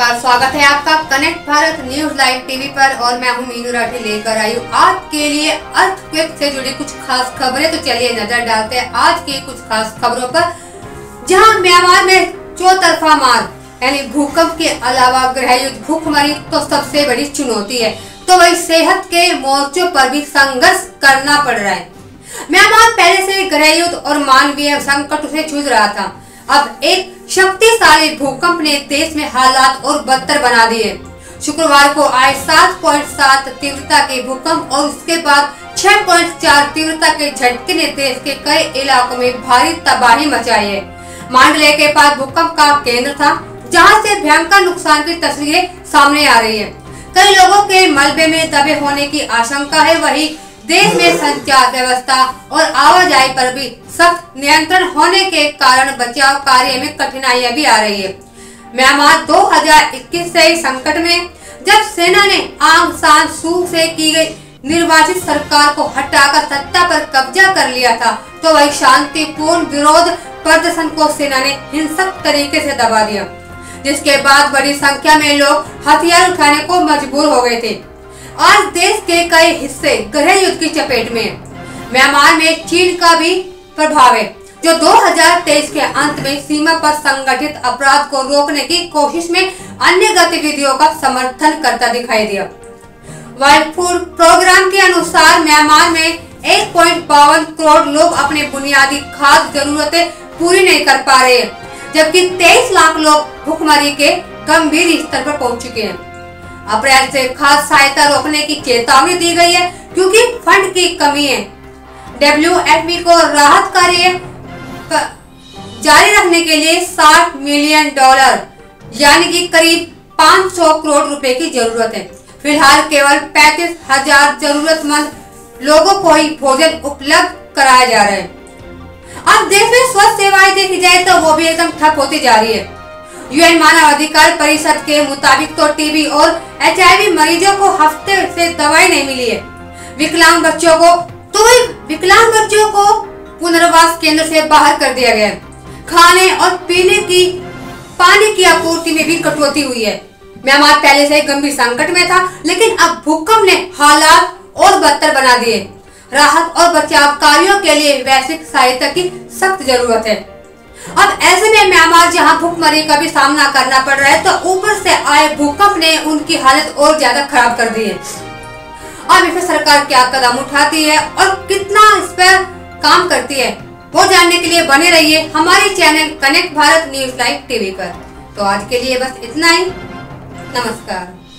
नमस्कार, स्वागत है आपका connect Bharat news live TV पर और मैं हूं मीनू राठी लेकर आई हूं आपके लिए अर्थक्वेक से जुड़ी कुछ खास खबरें। तो चलिए नजर डालते हैं आज की कुछ खास खबरों पर। जहां म्यांमार में चौतरफा मार यानी भूकंप के अलावा गृह युद्ध, भूखमरी तो सबसे बड़ी चुनौती है, तो वही सेहत के मोर्चों पर भी संघर्ष करना पड़ रहा है। म्यांमार पहले से गृह युद्ध और मानवीय संकट से जूझ रहा था। अब एक शक्तिशाली भूकंप ने देश में हालात और बदतर बना दिए। शुक्रवार को आए 7.7 तीव्रता के भूकंप और उसके बाद 6.4 तीव्रता के झटके ने देश के कई इलाकों में भारी तबाही मचाई है। मांडले के पास भूकंप का केंद्र था, जहां से भयंकर नुकसान की तस्वीरें सामने आ रही है। कई लोगों के मलबे में दबे होने की आशंका है। वहीं देश में संचार व्यवस्था और आवाजाही पर भी सख्त नियंत्रण होने के कारण बचाव कार्य में कठिनाइयां भी आ रही है। म्यांमार 2021 से संकट में, जब सेना ने आंग सान सू से की गई निर्वाचित सरकार को हटाकर सत्ता पर कब्जा कर लिया था, तो वही शांतिपूर्ण विरोध प्रदर्शन को सेना ने हिंसक तरीके से दबा दिया, जिसके बाद बड़ी संख्या में लोग हथियार उठाने को मजबूर हो गए थे। आज देश के कई हिस्से गृह युद्ध की चपेट में है। म्यांमार में चीन का भी प्रभाव है, जो 2023 के अंत में सीमा पर संगठित अपराध को रोकने की कोशिश में अन्य गतिविधियों का समर्थन करता दिखाई दिया। वर्ल्ड फूड प्रोग्राम के अनुसार म्यांमार में 1.52 करोड़ लोग अपने बुनियादी खाद्य जरूरतें पूरी नहीं कर पा रहे हैं, जबकि 23 लाख लोग भूखमरी के गंभीर स्तर पर पहुंच चुके हैं। अप्रैल से खाद्य सहायता रोकने की चेतावनी दी गई है, क्योंकि फंड की कमी है। WFP को राहत कार्य जारी रखने के लिए $60 मिलियन यानी कि करीब 500 करोड़ रुपए की जरूरत है। फिलहाल केवल 35,000 जरूरतमंद लोगों को ही भोजन उपलब्ध कराया जा रहा है। अब देश में स्वास्थ्य सेवाएं देखी जाए तो वो भी एकदम ठप होती जा रही है। UN मानव अधिकार परिषद के मुताबिक तो टीबी और HIV मरीजों को हफ्ते से दवाई नहीं मिली है। विकलांग बच्चों को पुनर्वास केंद्र से बाहर कर दिया गया है। खाने और पीने की पानी की आपूर्ति में भी कटौती हुई है। म्यांमार पहले से गंभीर संकट में था, लेकिन अब भूकंप ने हालात और बदतर बना दिए। राहत और बचाव कार्यों के लिए वैश्विक सहायता की सख्त जरूरत है। अब ऐसे में म्यांमार जहां भूखमरी का भी सामना करना पड़ रहा है, तो ऊपर से आए भूकंप ने उनकी हालत और ज्यादा खराब कर दी है। अब इस पर सरकार क्या कदम उठाती है और कितना इस पर काम करती है, वो जानने के लिए बने रहिए हमारे channel connect Bharat news live TV पर। तो आज के लिए बस इतना ही। नमस्कार।